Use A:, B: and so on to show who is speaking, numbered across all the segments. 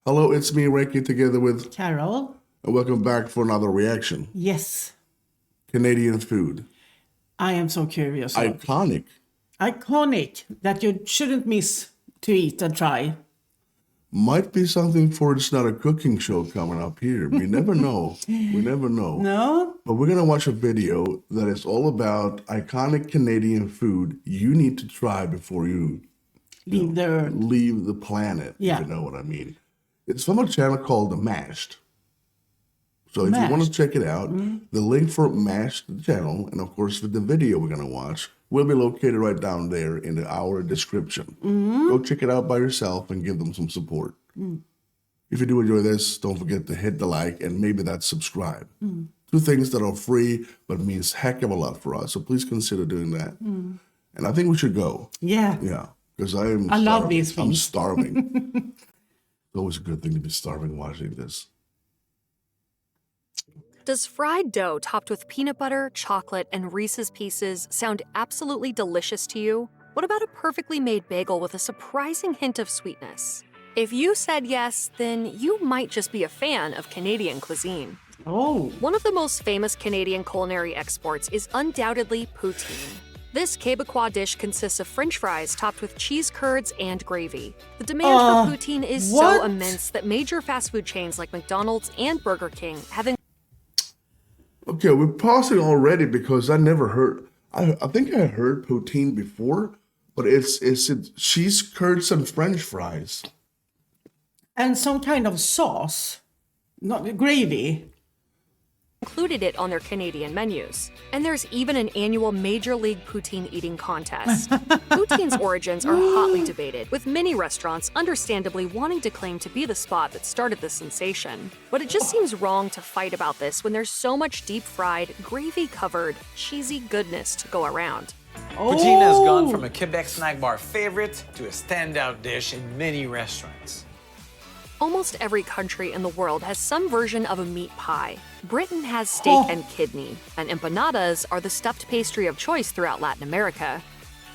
A: Hello, it's me, Recky, together with...
B: Carol?
A: And welcome back for another reaction.
B: Yes.
A: Canadian food.
B: I am so curious.
A: Iconic.
B: Iconic that you shouldn't miss to eat and try.
A: Might be something for It's Not a Cooking Show coming up here. We never know. We never know.
B: No?
A: But we're going to watch a video that is all about iconic Canadian food you need to try before you
B: Leave
A: leave the planet,
B: Yeah.
A: if you know what I mean. It's from a channel called The Mashed. So if you want to check it out, the link for Mashed, the channel, and of course with the video we're going to watch, will be located right down there in our description. Go check it out by yourself and give them some support. If you do enjoy this, don't forget to hit the like and maybe that subscribe. Two things that are free but means heck of a lot for us. So please consider doing that. And I think we should go.
B: Yeah.
A: Yeah, because I
B: love these
A: I'm
B: things.
A: starving. It's always a good thing to be starving watching this.
C: Does fried dough topped with peanut butter, chocolate, and Reese's Pieces sound absolutely delicious to you? What about a perfectly made bagel with a surprising hint of sweetness? If you said yes, then you might just be a fan of Canadian cuisine.
B: Oh.
C: One of the most famous Canadian culinary exports is undoubtedly poutine. This Quebecois dish consists of French fries topped with cheese curds and gravy. The demand for poutine is
B: what?
C: so immense that major fast food chains like McDonald's and Burger King have
A: Okay, we're pausing already because I never heard. I think I heard poutine before, but it's cheese curds and French fries.
B: And some kind of sauce. Not gravy.
C: included it on their Canadian menus. And there's even an annual Major League Poutine eating contest. Poutine's origins are hotly debated, with many restaurants understandably wanting to claim to be the spot that started the sensation. But it just seems wrong to fight about this when there's so much deep-fried, gravy-covered, cheesy goodness to go around.
D: Poutine has gone from a Quebec snack bar favorite to a standout dish in many restaurants.
C: Almost every country in the world has some version of a meat pie. Britain has steak and kidney, and empanadas are the stuffed pastry of choice throughout Latin America.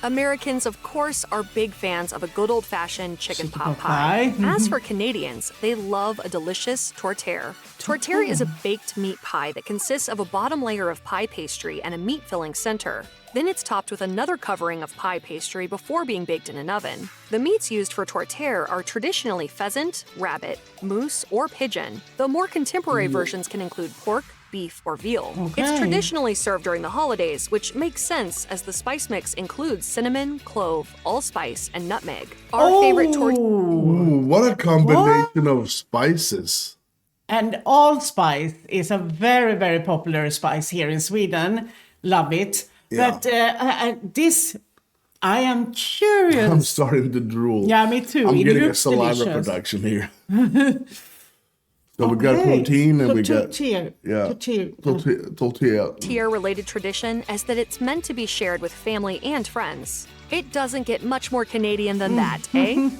C: Americans, of course, are big fans of a good old-fashioned chicken pot pie. As for Canadians, they love a delicious tourtiere. Tourtiere is a baked meat pie that consists of a bottom layer of pie pastry and a meat-filling center. Then it's topped with another covering of pie pastry before being baked in an oven. The meats used for tourtiere are traditionally pheasant, rabbit, moose, or pigeon, though more contemporary versions can include pork, beef, or veal. It's traditionally served during the holidays, which makes sense as the spice mix includes cinnamon, clove, allspice, and nutmeg. Our favorite tourtiere.
A: Ooh, what a combination of spices.
B: And allspice is a very, very popular spice here in Sweden. Love it.
A: Yeah.
B: But this, I am curious.
A: I'm starting to drool.
B: Yeah, me too.
A: I'm
B: It
A: getting a
B: looks
A: saliva
B: delicious.
A: production here. So we got poutine and we got tortilla.
C: Tourtiere-related tradition is that it's meant to be shared with family and friends. It doesn't get much more Canadian than that, eh?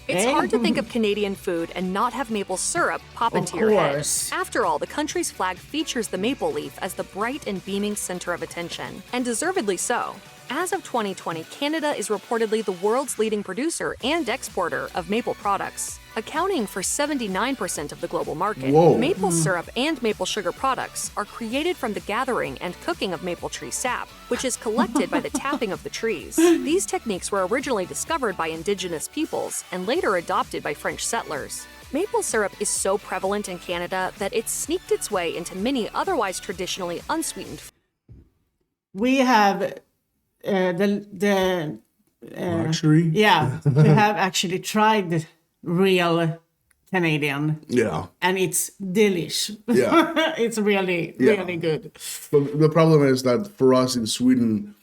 C: It's hard to think of Canadian food and not have maple syrup pop into your head. After all, the country's flag features the maple leaf as the bright and beaming center of attention, and deservedly so. As of 2020, Canada is reportedly the world's leading producer and exporter of maple products, accounting for 79% of the global market.
A: Whoa.
C: Maple syrup and maple sugar products are created from the gathering and cooking of maple tree sap, which is collected by the tapping of the trees. These techniques were originally discovered by indigenous peoples and later adopted by French settlers. Maple syrup is so prevalent in Canada that it's sneaked its way into many otherwise traditionally unsweetened foods.
B: We have the
A: Luxury?
B: yeah, we have actually tried the real Canadian.
A: Yeah.
B: And it's delish.
A: Yeah.
B: It's really,
A: Yeah.
B: really good.
A: But the problem is that for us in Sweden,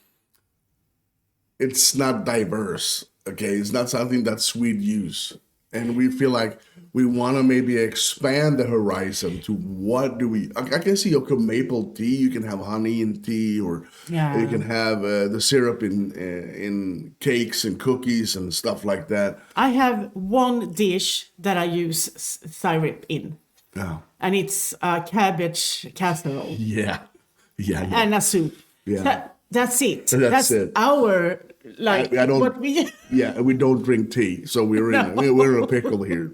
A: it's not diverse, okay? It's not something that Swedes use. And we feel like we want to maybe expand the horizon to what do we... I can see, okay, maple tea, you can have honey in tea, or you can have the syrup in cakes and cookies and stuff like that.
B: I have one dish that I use syrup in.
A: Yeah.
B: And it's a cabbage casserole.
A: Yeah. Yeah.
B: And a soup.
A: Yeah.
B: That's it.
A: That's it.
B: Our, like,
A: I don't,
B: what we...
A: yeah, we don't drink tea, so we're in a pickle here.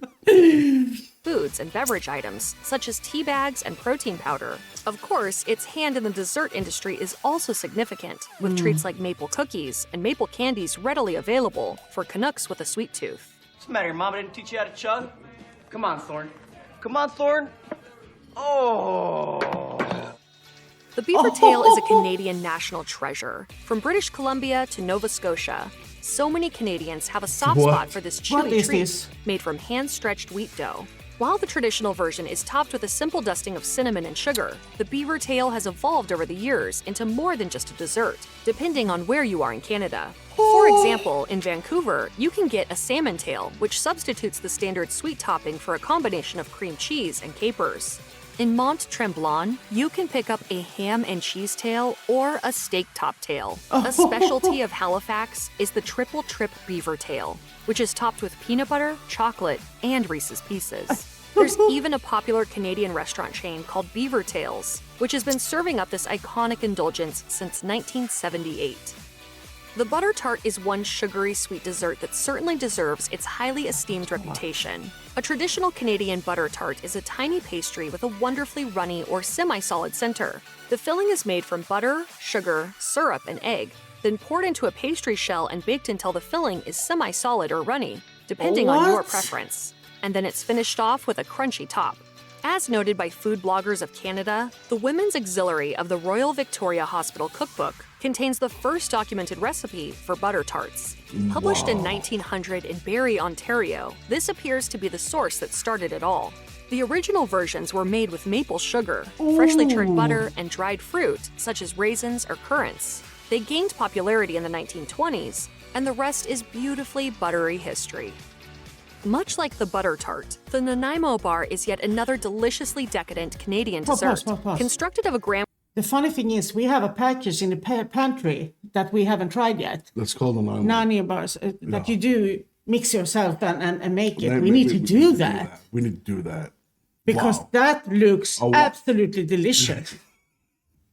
C: foods and beverage items, such as tea bags and protein powder. Of course, its hand in the dessert industry is also significant, with treats like maple cookies and maple candies readily available for Canucks with a sweet tooth.
E: What's the matter? Your mama didn't teach you how to chug? Come on, Thorn. Come on, Thorn. Oh.
C: The beaver tail is a Canadian national treasure. From British Columbia to Nova Scotia, so many Canadians have a soft spot for this
B: What
C: chewy
B: is
C: treat
B: this?
C: made from hand-stretched wheat dough. While the traditional version is topped with a simple dusting of cinnamon and sugar, the beaver tail has evolved over the years into more than just a dessert, depending on where you are in Canada. For example, in Vancouver, you can get a salmon tail, which substitutes the standard sweet topping for a combination of cream cheese and capers. In Mont-Tremblant, you can pick up a ham and cheese tail or a steak top tail. A specialty of Halifax is the triple trip beaver tail, which is topped with peanut butter, chocolate, and Reese's Pieces. There's even a popular Canadian restaurant chain called Beaver Tails, which has been serving up this iconic indulgence since 1978. The butter tart is one sugary sweet dessert that certainly deserves its highly esteemed reputation. A traditional Canadian butter tart is a tiny pastry with a wonderfully runny or semi-solid center. The filling is made from butter, sugar, syrup, and egg, then poured into a pastry shell and baked until the filling is semi-solid or runny, depending on your
B: What?
C: preference. And then it's finished off with a crunchy top. As noted by Food Bloggers of Canada, the Women's Auxiliary of the Royal Victoria Hospital Cookbook contains the first documented recipe for butter tarts. Published in 1900 in Barrie, Ontario, this appears to be the source that started it all. The original versions were made with maple sugar, freshly churned butter, and dried fruit, such as raisins or currants. They gained popularity in the 1920s, and the rest is beautifully buttery history. Much like the butter tart, the Nanaimo bar is yet another deliciously decadent Canadian dessert,
B: Pause.
C: constructed of a graham
B: The funny thing is, we have a package in the pantry that we haven't tried yet.
A: That's called the
B: Nani bars that you do mix yourself and make it. We need to do that
A: We need to do that.
B: because
A: Wow.
B: that looks
A: wow.
B: absolutely delicious.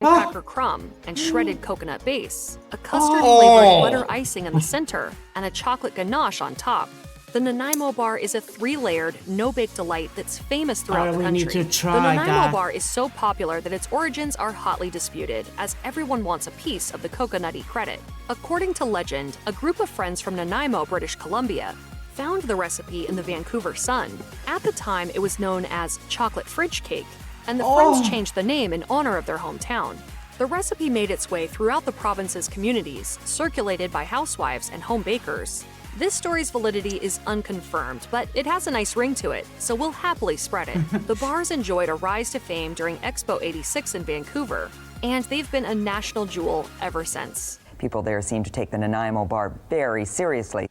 C: cracker crumb and shredded coconut base, a custard-flavored butter icing in the center, and a chocolate ganache on top. The Nanaimo bar is a 3-layered, no-bake delight that's famous throughout the
B: we
C: country.
B: need to
C: The
B: try
C: Nanaimo
B: that.
C: bar is so popular that its origins are hotly disputed, as everyone wants a piece of the coconutty credit. According to legend, a group of friends from Nanaimo, British Columbia, found the recipe in the Vancouver Sun. At the time, it was known as chocolate fridge cake, and the friends changed the name in honor of their hometown. The recipe made its way throughout the province's communities, circulated by housewives and home bakers. This story's validity is unconfirmed, but it has a nice ring to it, so we'll happily spread it. The bars enjoyed a rise to fame during Expo 86 in Vancouver, and they've been a national jewel ever since.
F: People there seem to take the Nanaimo bar very seriously.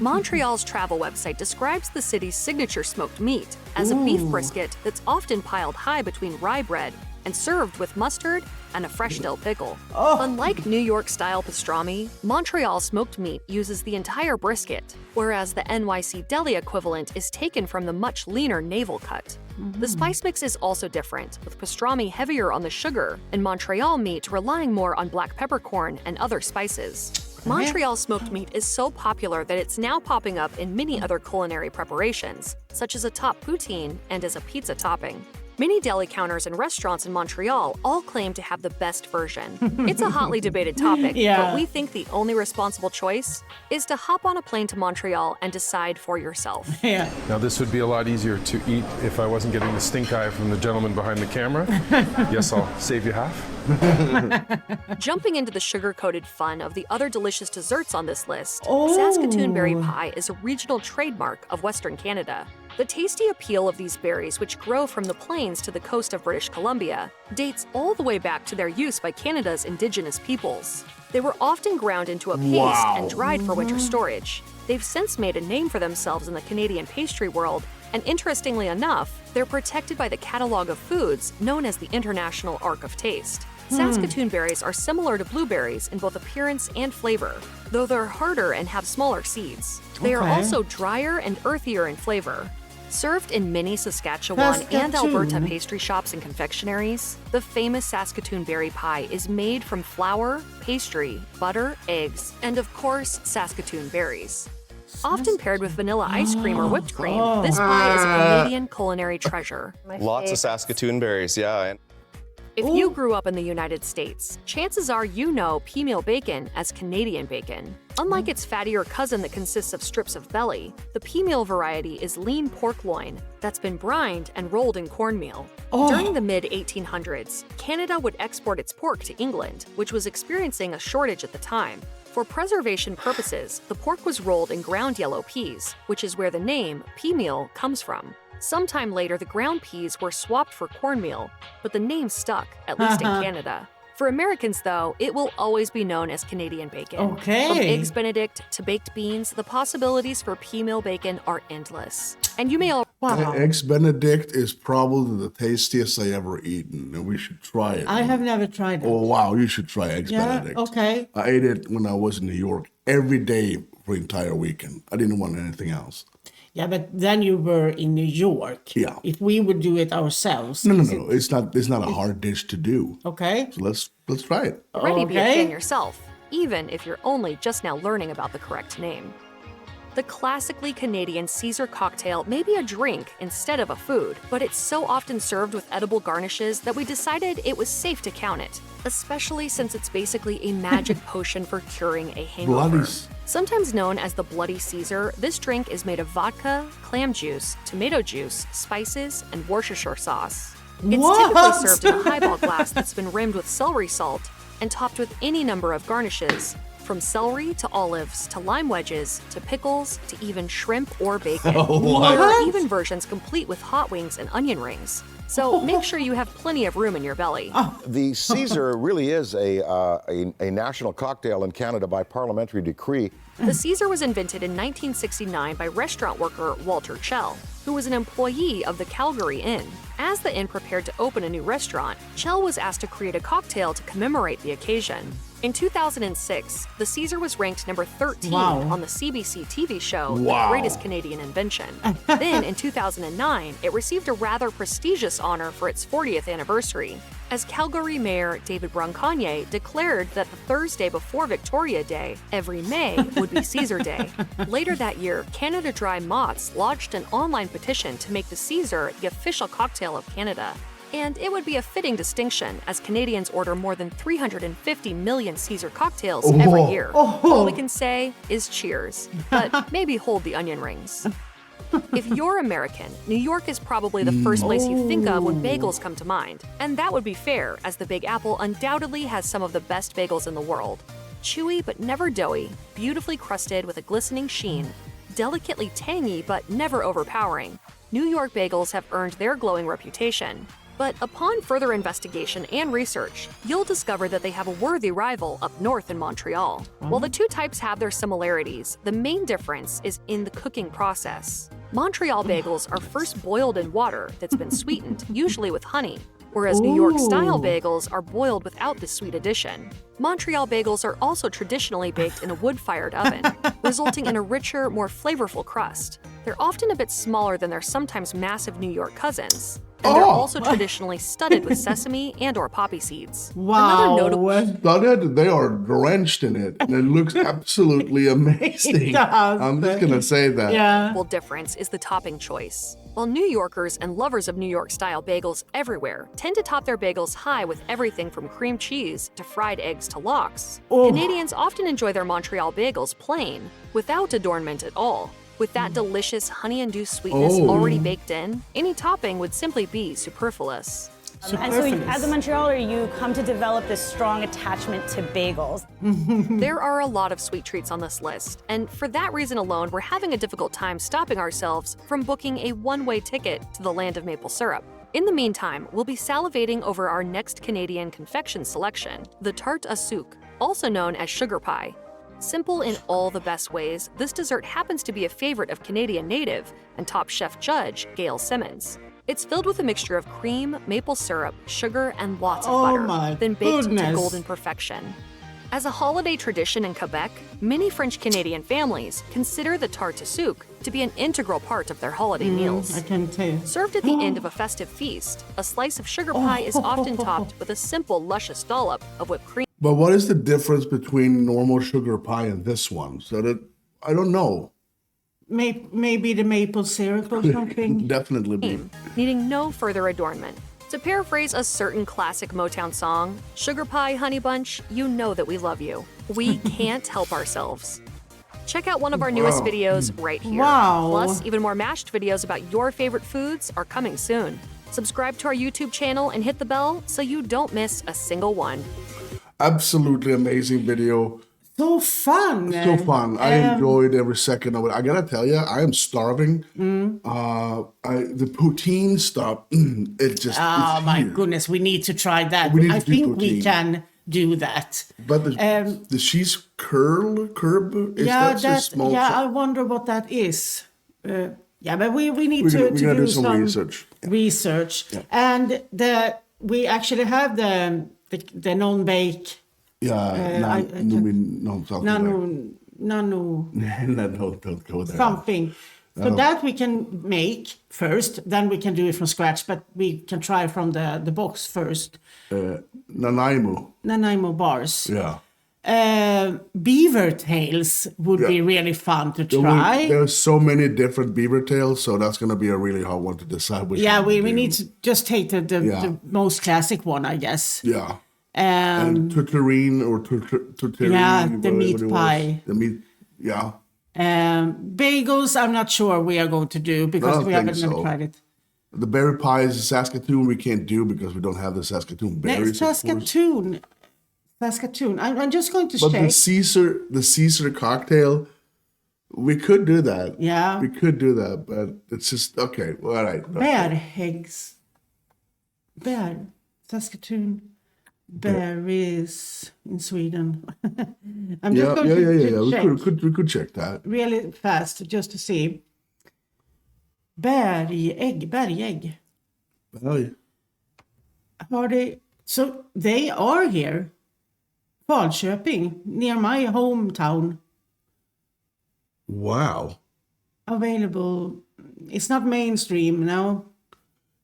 C: Montreal's travel website describes the city's signature smoked meat as a beef brisket that's often piled high between rye bread and served with mustard and a fresh dill pickle. Unlike New York-style pastrami, Montreal smoked meat uses the entire brisket, whereas the NYC deli equivalent is taken from the much leaner navel cut. The spice mix is also different, with pastrami heavier on the sugar and Montreal meat relying more on black peppercorn and other spices. Montreal smoked meat is so popular that it's now popping up in many other culinary preparations, such as atop poutine and as a pizza topping. Many deli counters and restaurants in Montreal all claim to have the best version. It's a hotly debated topic, but we think the only responsible choice is to hop on a plane to Montreal and decide for yourself.
G: Now, this would be a lot easier to eat if I wasn't getting the stink eye from the gentleman behind the camera. Yes, I'll save you half.
C: Jumping into the sugar-coated fun of the other delicious desserts on this list, Saskatoon berry pie is a regional trademark of Western Canada. The tasty appeal of these berries, which grow from the plains to the coast of British Columbia, dates all the way back to their use by Canada's Indigenous peoples. They were often ground into a paste and dried for winter storage. They've since made a name for themselves in the Canadian pastry world, and interestingly enough, they're protected by the Catalogue of Foods known as the International Arc of Taste. Saskatoon berries are similar to blueberries in both appearance and flavor, though they're harder and have smaller seeds. They are also drier and earthier in flavor. Served in many Saskatchewan and Alberta pastry shops and confectionaries, the famous Saskatoon berry pie is made from flour, pastry, butter, eggs, and of course, Saskatoon berries. Often paired with vanilla ice cream or whipped cream, this pie is a Canadian culinary treasure.
H: Lots of Saskatoon berries, yeah. And
C: If you grew up in the United States, chances are you know Peameal bacon as Canadian bacon. Unlike its fattier cousin that consists of strips of belly, the Peameal variety is lean pork loin that's been brined and rolled in cornmeal. During the mid-1800s, Canada would export its pork to England, which was experiencing a shortage at the time. For preservation purposes, the pork was rolled in ground yellow peas, which is where the name Peameal comes from. Sometime later, the ground peas were swapped for cornmeal, but the name stuck, at least in Canada. For Americans, though, it will always be known as Canadian bacon.
B: Okay.
C: From Eggs Benedict to baked beans, the possibilities for Peameal bacon are endless. And you may
A: Eggs Benedict is probably the tastiest I ever eaten, and we should try it.
B: I have never tried it.
A: Oh, wow, you should try Eggs Benedict.
B: Okay.
A: I ate it when I was in New York every day for the entire weekend. I didn't want anything else.
B: Yeah, but then you were in New York.
A: Yeah.
B: If we would do it ourselves.
A: No. It's not a hard dish to do.
B: Okay.
A: So let's try it.
C: already be a
B: Okay.
C: fan yourself, even if you're only just now learning about the correct name. The classically Canadian Caesar cocktail may be a drink instead of a food, but it's so often served with edible garnishes that we decided it was safe to count it, especially since it's basically a magic potion for curing a hangover.
A: Bloody
C: Sometimes known as the Bloody Caesar, this drink is made of vodka, clam juice, tomato juice, spices, and Worcestershire sauce. It's typically served in a highball glass that's been rimmed with celery salt and topped with any number of garnishes, from celery to olives to lime wedges to pickles to even shrimp or bacon. There are even versions complete with hot wings and onion rings. So make sure you have plenty of room in your belly.
I: The Caesar really is a national cocktail in Canada by parliamentary decree.
C: The Caesar was invented in 1969 by restaurant worker Walter Chell, who was an employee of the Calgary Inn. As the inn prepared to open a new restaurant, Chell was asked to create a cocktail to commemorate the occasion. In 2006, the Caesar was ranked number 13 on the CBC TV show The Greatest Canadian Invention. Then, in 2009, it received a rather prestigious honor for its 40th anniversary, as Calgary Mayor David Bronconnier declared that the Thursday before Victoria Day, every May, would be Caesar Day. Later that year, Canada Dry Mott's launched an online petition to make the Caesar the official cocktail of Canada. And it would be a fitting distinction, as Canadians order more than 350 million Caesar cocktails every year. All we can say is cheers, but maybe hold the onion rings. If you're American, New York is probably the first place you think of when bagels come to mind. And that would be fair, as the Big Apple undoubtedly has some of the best bagels in the world. Chewy but never doughy, beautifully crusted with a glistening sheen, delicately tangy but never overpowering, New York bagels have earned their glowing reputation. But upon further investigation and research, you'll discover that they have a worthy rival up north in Montreal. While the two types have their similarities, the main difference is in the cooking process. Montreal bagels are first boiled in water that's been sweetened, usually with honey, whereas New York-style bagels are boiled without the sweet addition. Montreal bagels are also traditionally baked in a wood-fired oven, resulting in a richer, more flavorful crust. They're often a bit smaller than their sometimes massive New York cousins, and they're also traditionally studded with sesame and/or poppy seeds. Another notable
A: Studded, they are drenched in it, and it looks absolutely amazing. I'm just gonna say that.
C: difference is the topping choice. While New Yorkers and lovers of New York-style bagels everywhere tend to top their bagels high with everything from cream cheese to fried eggs to lox, Canadians often enjoy their Montreal bagels plain, without adornment at all. With that delicious honey-induced sweetness already baked in, any topping would simply be superfluous.
J: And so as a Montrealer, you come to develop this strong attachment to bagels.
C: There are a lot of sweet treats on this list, and for that reason alone, we're having a difficult time stopping ourselves from booking a one-way ticket to the land of maple syrup. In the meantime, we'll be salivating over our next Canadian confection selection, the tarte au sucre, also known as sugar pie. Simple in all the best ways, this dessert happens to be a favorite of Canadian native and top chef judge Gail Simmons. It's filled with a mixture of cream, maple syrup, sugar, and lots of butter, then baked to golden perfection. As a holiday tradition in Quebec, many French-Canadian families consider the tarte au sucre to be an integral part of their holiday meals.
B: I can taste.
C: Served at the end of a festive feast, a slice of sugar pie is often topped with a simple, luscious dollop of whipped cream.
A: But what is the difference between normal sugar pie and this one? So that I don't know.
B: maybe the maple syrup or something.
A: Definitely be.
C: Needing no further adornment. To paraphrase a certain classic Motown song, Sugar Pie, Honey Bunch, you know that we love you. We can't help ourselves. Check out one of our newest videos right here.
B: Wow.
C: Plus, even more mashed videos about your favorite foods are coming soon. Subscribe to our YouTube channel and hit the bell so you don't miss a single one.
A: Absolutely amazing video.
B: So fun.
A: So fun. I enjoyed every second of it. I gotta tell you, I am starving. The poutine stuff, it just.
B: Oh
A: it's
B: my
A: here.
B: goodness, we need to try that.
A: We need
B: I
A: to do
B: think we
A: poutine.
B: can do that.
A: But the cheese curb is that small.
B: Yeah, I wonder what that is. Yeah, but we need
A: We're
B: to
A: gonna
B: do
A: do some research.
B: Research,
A: Yeah.
B: and we actually have the non-bake.
A: Yeah, something.
B: Nano,
A: No, don't go there.
B: something. So that we can make first, then we can do it from scratch, but we can try from the box first. Nanaimo bars.
A: Yeah.
B: Beaver tails would be really fun to try.
A: There's so many different beaver tails, so that's going to be a really hard one to decide which one
B: We
A: to do.
B: need to just take the most classic one, I guess.
A: Yeah. And Tourtiere or Tourtiere.
B: Yeah, the meat
A: whatever it was.
B: pie.
A: The meat, yeah.
B: Bagels, I'm not sure we are going to do because we haven't never tried it.
A: The berry pies in Saskatoon we can't do because we don't have the Saskatoon berries.
B: Saskatoon. I'm just going to
A: But
B: check.
A: the Caesar cocktail, we could do that.
B: Yeah.
A: We could do that, but it's just okay. Well, all right.
B: Bärhäggs. Saskatoon. Berries in Sweden. I'm just going to check
A: We could check that.
B: really fast just to see. Bergägg.
A: Oh,
B: Are they? So they are here. Falköping, near my hometown.
A: wow.
B: Available. It's not mainstream now.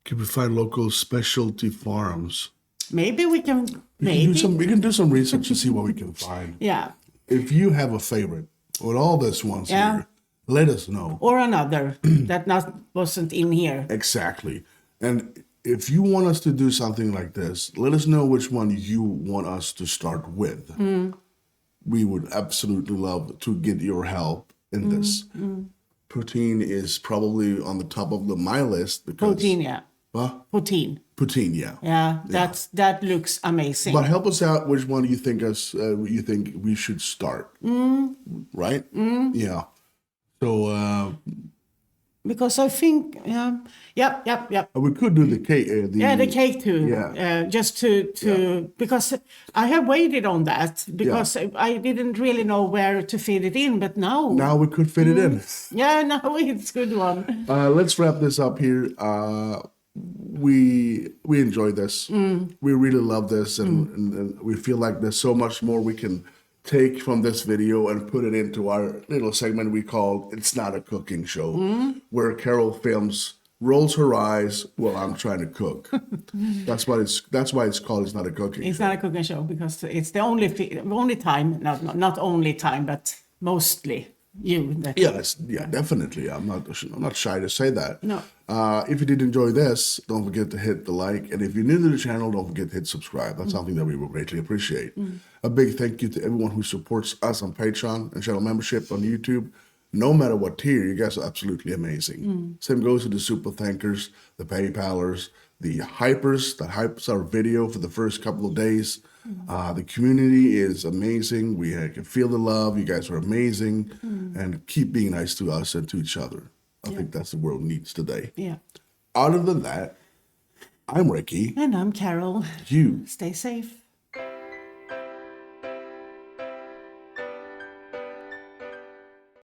A: Can we find local specialty farms?
B: Maybe we can.
A: We can do some research to see what we can find.
B: Yeah.
A: If you have a favorite with all this ones here, let us know.
B: Or another that wasn't in here.
A: Exactly. And if you want us to do something like this, let us know which one you want us to start with. We would absolutely love to get your help in this. Poutine is probably on the top of my list because
B: Poutine, yeah.
A: Huh?
B: Poutine.
A: Poutine, yeah.
B: Yeah, that looks amazing.
A: But help us out. Which one do you think we should start? Right? Yeah. So
B: because I think, yep.
A: we could do the cake.
B: The cake too.
A: Yeah.
B: Just to because I have waited on that because I didn't really know where to fit it in, but now
A: we could fit it in.
B: Yeah, now it's a good one.
A: Let's wrap this up here. We enjoy this. We really love this, and we feel like there's so much more we can take from this video and put it into our little segment we call "It's Not a Cooking Show," where Carol films, rolls her eyes while I'm trying to cook. That's why it's called "It's Not a Cooking."
B: It's
A: Show.
B: not a cooking show because it's the only time, not only time, but mostly you.
A: Definitely. I'm not shy to say that.
B: No.
A: If you did enjoy this, don't forget to hit the like. And if you're new to the channel, don't forget to hit subscribe. That's something that we will greatly appreciate. A big thank you to everyone who supports us on Patreon and channel membership on YouTube. No matter what tier, you guys are absolutely amazing. Same goes to the super thankers, the PayPalers, the hypers that hypes our video for the first couple of days. The community is amazing. We can feel the love. You guys are amazing. And keep being nice to us and to each other. I think that's the world needs today.
B: Yeah.
A: Other than that, I'm Recky.
B: And I'm Carol.
A: You
B: Stay safe.